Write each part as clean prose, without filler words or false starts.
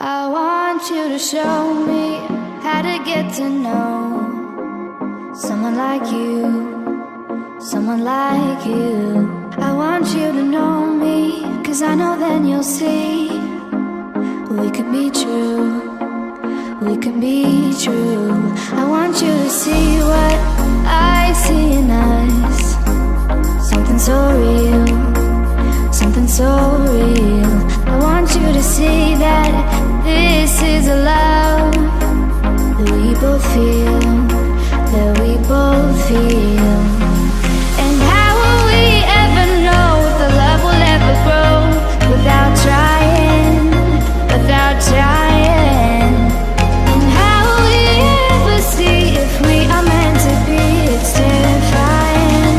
I want you to show me how to get to know someone like you, someone like you. I want you to know me, 'cause I know then you'll see we could be true, we could be true. I want you to see what I see in us, something so real, something so real. I want you to see that this is a love that we both feel, that we both feel. And how will we ever know if the love will ever grow without trying, without trying? And how will we ever see if we are meant to be? It's terrifying,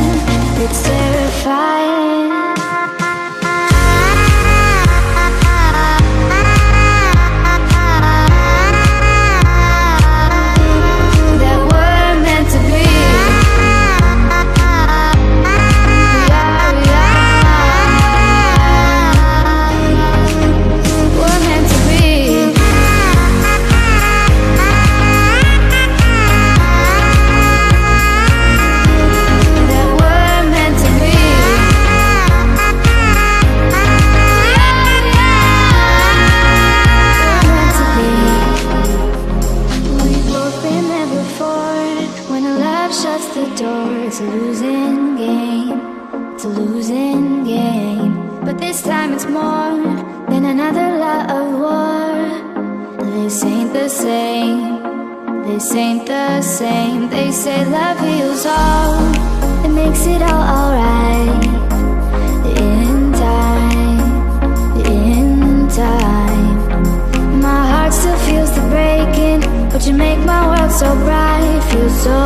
it's terrifying. It's a losing game, it's a losing game. But this time it's more than another lot of war. This ain't the same, this ain't the same. They say love heals all, it makes it all alright. In time, in time. My heart still feels the breaking, but you make my world so bright. Feels so